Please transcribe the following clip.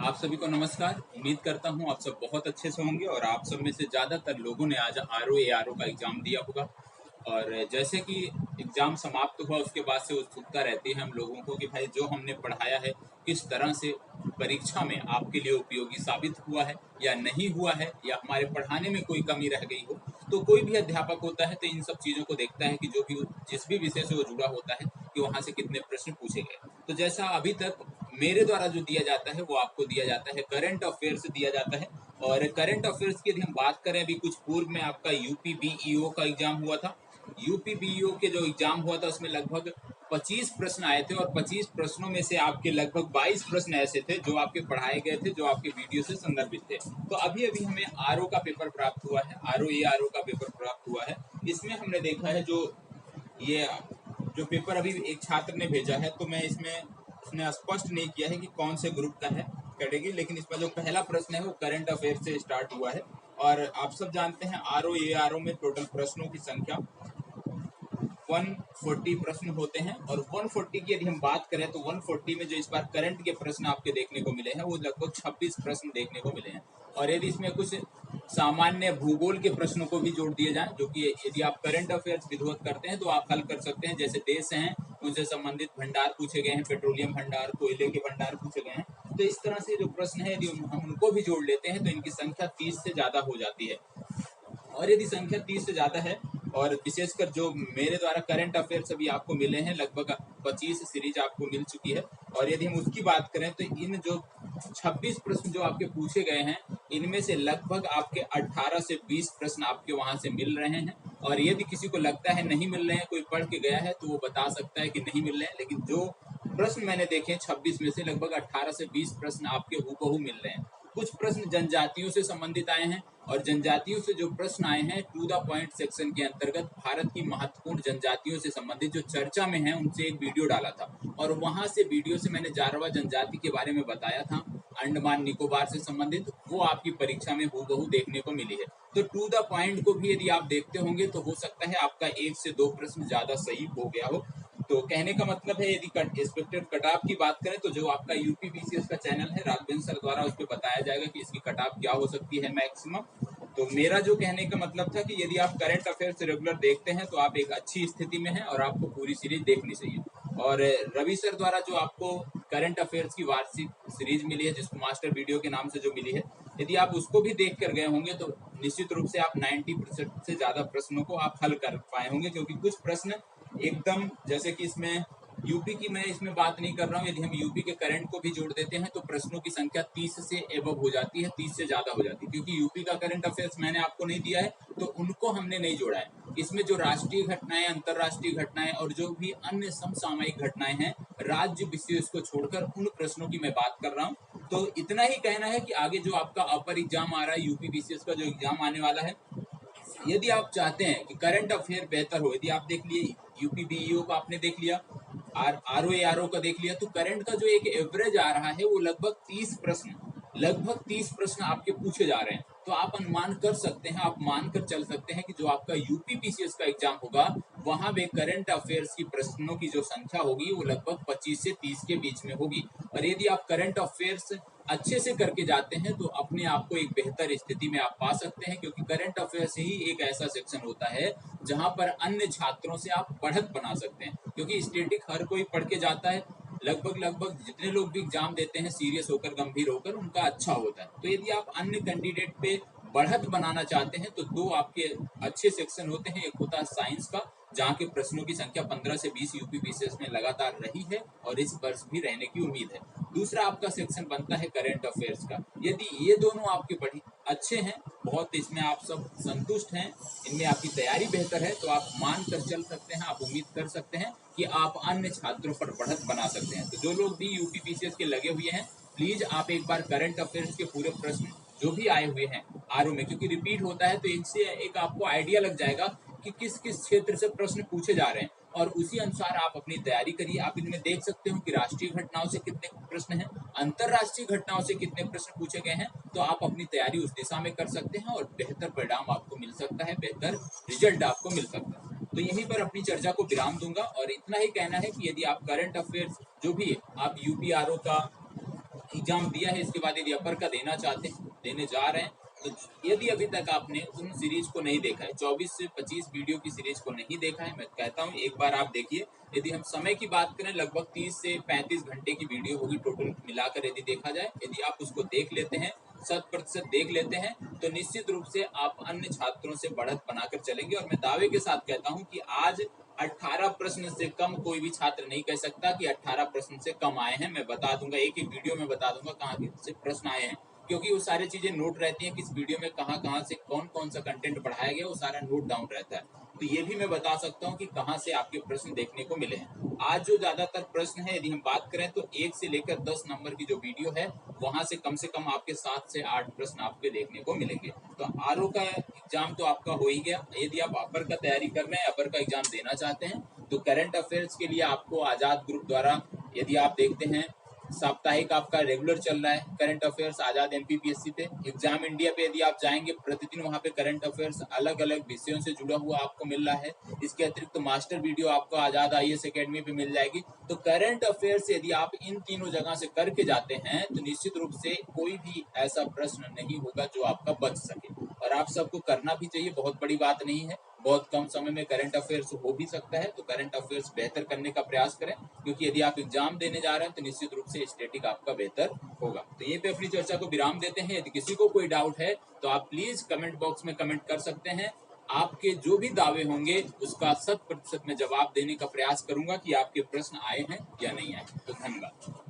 आप सभी को नमस्कार। उम्मीद करता हूँ आप सब बहुत अच्छे से होंगे और आप सब में से ज़्यादातर लोगों ने आज आरओ का एग्ज़ाम दिया होगा। और जैसे कि एग्ज़ाम समाप्त हुआ उसके बाद से उत्सुकता रहती है हम लोगों को कि भाई जो हमने पढ़ाया है किस तरह से परीक्षा में आपके लिए उपयोगी साबित हुआ है या नहीं हुआ है, या हमारे पढ़ाने में कोई कमी रह गई हो। तो कोई भी अध्यापक होता है तो इन सब चीज़ों को देखता है कि जो भी जिस भी विषय से वो जुड़ा होता है कि वहाँ से कितने प्रश्न पूछे गए। तो जैसा अभी तक मेरे द्वारा जो दिया जाता है वो आपको दिया जाता है, करंट अफेयर से दिया जाता है। और करंट अफेयर्स की यदि हम बात करें, अभी कुछ पूर्व में आपका यूपी का एग्जाम हुआ था। यूपी के जो एग्जाम हुआ था उसमें लगभग 25 प्रश्न आए थे और 25 प्रश्नों में से आपके लगभग 22 प्रश्न ऐसे थे जो आपके पढ़ाए गए थे, जो आपके वीडियो से संदर्भित थे। तो अभी अभी हमें आरओ का पेपर प्राप्त हुआ है, आरओ का पेपर प्राप्त हुआ है। इसमें हमने देखा है ये जो पेपर अभी एक छात्र ने भेजा है, तो मैं इसमें उसने स्पष्ट नहीं किया है कि कौन से ग्रुप का है कैटेगरी, लेकिन इसमें जो पहला प्रश्न है वो करंट अफेयर से स्टार्ट हुआ है। और आप सब जानते हैं आरओ में टोटल प्रश्नों की संख्या 140 प्रश्न होते हैं। और 140 की यदि हम बात करें तो 140 में जो इस बार करंट के प्रश्न आपके देखने को मिले हैं वो लगभग 26 प्रश्न देखने को मिले हैं। और यदि इसमें कुछ सामान्य भूगोल के प्रश्नों को भी जोड़ दिए जाएं, जो कि यदि आप करंट अफेयर्स विधिवत करते हैं तो आप हल कर सकते हैं। जैसे देश हैं उनसे संबंधित भंडार पूछे गए हैं, पेट्रोलियम भंडार, कोयले के भंडार पूछे गए हैं। तो इस तरह से जो प्रश्न है यदि हम उनको भी जोड़ लेते हैं तो इनकी संख्या 30 से ज्यादा हो जाती है। और यदि संख्या 30 से ज्यादा है, और विशेषकर जो मेरे द्वारा करंट अफेयर्स अभी आपको मिले हैं लगभग 25 सीरीज आपको मिल चुकी है। और यदि हम उसकी बात करें तो इन जो 26 प्रश्न जो आपके पूछे गए हैं इनमें से लगभग आपके 18 से 20 प्रश्न आपके वहां से मिल रहे हैं। और यदि किसी को लगता है नहीं मिल रहे हैं, कोई पढ़ के गया है तो वो बता सकता है कि नहीं मिल रहे हैं, लेकिन जो प्रश्न मैंने देखे 26 में से लगभग 18 से 20 प्रश्न आपके हूबहू मिल रहे हैं। कुछ प्रश्न जनजातियों से संबंधित आए हैं, और जनजातियों से जो प्रश्न आए हैं टू द पॉइंट सेक्शन के अंतर्गत भारत की महत्वपूर्ण जनजातियों से संबंधित जो चर्चा में है उनसे एक वीडियो डाला था। और वहां से वीडियो से मैंने जारवा जनजाति के बारे में बताया था, अंडमान निकोबार से संबंधित, वो आपकी परीक्षा में हूबहू देखने को मिली है। तो टू द पॉइंट को भी यदि आप देखते होंगे तो हो सकता है आपका 1 से 2 प्रश्न ज्यादा सही हो गया हो। तो कहने का मतलब है यदि एक्सपेक्टेड कट ऑफ की बात करें तो जो आपका यूपी बीसीएस का चैनल है राघवेंद्र सर द्वारा उस पर बताया जाएगा कि इसकी कट ऑफ क्या हो सकती है मैक्सिमम। तो मेरा जो कहने का मतलब था कि यदि आप करंट अफेयर्स रेगुलर देखते हैं तो आप एक अच्छी स्थिति में हैं और आपको पूरी सीरीज देखनी चाहिए। और रवि सर द्वारा जो आपको करंट अफेयर्स की वार्षिक सीरीज मिली है, जिसको मास्टर वीडियो के नाम से जो मिली है, यदि आप उसको भी देख कर गए होंगे तो निश्चित रूप से आप 90% से ज्यादा प्रश्नों को आप हल कर पाए होंगे। क्योंकि कुछ प्रश्न एकदम, जैसे कि इसमें यूपी की मैं इसमें बात नहीं कर रहा हूँ, यदि हम यूपी के करंट को भी जोड़ देते हैं तो प्रश्नों की संख्या 30 से एबव हो जाती है, 30 से ज्यादा हो जाती है। क्योंकि यूपी का करंट अफेयर्स मैंने आपको नहीं दिया है तो उनको हमने नहीं जोड़ा है। इसमें जो राष्ट्रीय घटनाएं, अंतरराष्ट्रीय घटनाएं और जो भी अन्य समसामयिक घटनाएं हैं राज्य विशेष को छोड़कर, उन प्रश्नों की मैं बात कर रहा हूँ। तो इतना ही कहना है कि आगे जो आपका अपर एग्जाम आ रहा है, यूपी बीसीएस का जो एग्जाम आने वाला है, यदि आप चाहते हैं कि करंट अफेयर बेहतर हो, यदि आप देख लिए यूपी बीईओ का आपने देख लिया, आरओ का देख लिया, तो करंट का जो एक एवरेज आ रहा है वो लगभग 30 प्रश्न आपके पूछे जा रहे हैं। तो आप अनुमान कर सकते हैं, आप मानकर चल सकते हैं कि जो आपका यूपी पीसीएस का एग्जाम होगा वहां पे करंट अफेयर्स की प्रश्नों की जो संख्या होगी वो लगभग 25 से 30 के बीच में होगी। और यदि आप करंट अफेयर्स अच्छे से करके जाते हैं तो अपने आप को एक बेहतर स्थिति में आप पा सकते हैं। क्योंकि करंट अफेयर्स ही एक ऐसा सेक्शन होता है जहां पर अन्य छात्रों से आप बढ़त बना सकते हैं। क्योंकि स्टेटिक हर कोई पढ़ के जाता है, लगभग जितने लोग भी एग्जाम देते हैं सीरियस होकर, गंभीर होकर, उनका अच्छा होता है। तो यदि आप अन्य कैंडिडेट पे बढ़त बनाना चाहते हैं तो दो आपके अच्छे सेक्शन होते हैं। एक होता है साइंस का, जहाँ के प्रश्नों की संख्या 15 से 20 यूपी बीसीएस में लगातार रही है और इस वर्ष भी रहने की उम्मीद है। दूसरा आपका सेक्शन बनता है करंट अफेयर्स का। यदि ये दोनों आपके बड़ी अच्छे हैं, बहुत इसमें आप सब संतुष्ट हैं, इनमें आपकी तैयारी बेहतर है, तो आप मान कर चल सकते हैं, आप उम्मीद कर सकते हैं कि आप अन्य छात्रों पर बढ़त बना सकते हैं। तो जो लोग भी यूपी बीसीएस के लगे हुए हैं, प्लीज आप एक बार करंट अफेयर्स के पूरे प्रश्न जो भी आए हुए हैं आरओ में, क्योंकि रिपीट होता है तो इनसे एक आपको आइडिया लग जाएगा कि किस किस क्षेत्र से प्रश्न पूछे जा रहे हैं, और उसी अनुसार आप अपनी तैयारी करिए। आप इनमें देख सकते हो कि राष्ट्रीय घटनाओं से कितने प्रश्न हैं, अंतरराष्ट्रीय घटनाओं से कितने प्रश्न पूछे गए हैं। तो आप अपनी तैयारी उस दिशा में कर सकते हैं और बेहतर परिणाम आपको मिल सकता है, बेहतर रिजल्ट आपको मिल सकता है। तो यहीं पर अपनी चर्चा को विराम दूंगा और इतना ही कहना है कि यदि आप करंट अफेयर्स जो भी आप यूपीआरओ का एग्जाम दिया है, इसके बाद यदि अपर का देना चाहते हैं, देने जा रहे हैं, तो यदि अभी तक आपने उन सीरीज को नहीं देखा है, 24 से 25 वीडियो की सीरीज को नहीं देखा है, मैं कहता हूं एक बार आप देखिए। यदि हम समय की बात करें, लगभग 30 से 35 घंटे की वीडियो होगी टोटल मिलाकर, यदि देखा जाए, यदि आप उसको देख लेते हैं, 100% देख लेते हैं, तो निश्चित रूप से आप अन्य छात्रों से बढ़त बनाकर चलेंगे। और मैं दावे के साथ कहता हूं कि आज 18 प्रश्न से कम कोई भी छात्र नहीं कह सकता कि 18 प्रश्न से कम आए हैं। मैं बता दूंगा, एक एक वीडियो में बता दूंगा कहाँ से प्रश्न आए हैं, क्योंकि वो सारी चीजें नोट रहती हैं, किस वीडियो में कहाँ से कौन कौन सा कंटेंट पढ़ाया गया, वो सारा नोट डाउन रहता है। तो ये भी मैं बता सकता हूँ कि कहाँ से आपके प्रश्न देखने को मिले हैं। आज जो ज्यादातर प्रश्न है, यदि हम बात करें तो 1 से लेकर 10 नंबर की जो वीडियो है, वहां से कम आपके 7 से 8 प्रश्न आपके देखने को मिलेंगे। तो आरओ का एग्जाम तो आपका हो ही गया। यदि आप अपर का तैयारी कर रहे हैं, अपर का एग्जाम देना चाहते हैं, तो करंट अफेयर्स के लिए आपको आजाद ग्रुप द्वारा, यदि आप देखते हैं, साप्ताहिक आपका रेगुलर चल रहा है करंट अफेयर्स आजाद एमपीपीएससी पे। एग्जाम इंडिया पे यदि आप जाएंगे, प्रतिदिन वहां पे करंट अफेयर्स अलग अलग विषयों से जुड़ा हुआ आपको मिल रहा है। इसके अतिरिक्त तो मास्टर वीडियो आपको आजाद आईएएस एकेडमी पे मिल जाएगी। तो करंट अफेयर्स यदि आप इन तीनों जगह से करके जाते हैं, तो निश्चित रूप से कोई भी ऐसा प्रश्न नहीं होगा जो आपका बच सके। और आप सबको करना भी चाहिए, बहुत बड़ी बात नहीं है, बहुत कम समय में करंट अफेयर्स हो भी सकता है। तो करंट अफेयर्स बेहतर करने का प्रयास करें, क्योंकि यदि आप एग्जाम देने जा रहे हैं तो निश्चित रूप से स्टैटिक आपका बेहतर होगा। तो यहीं पे अपनी चर्चा को विराम देते हैं। यदि किसी को कोई डाउट है तो आप प्लीज कमेंट बॉक्स में कमेंट कर सकते हैं। आपके जो भी दावे होंगे उसका 100% में जवाब देने का प्रयास करूंगा कि आपके प्रश्न आए हैं या नहीं आए। तो धन्यवाद।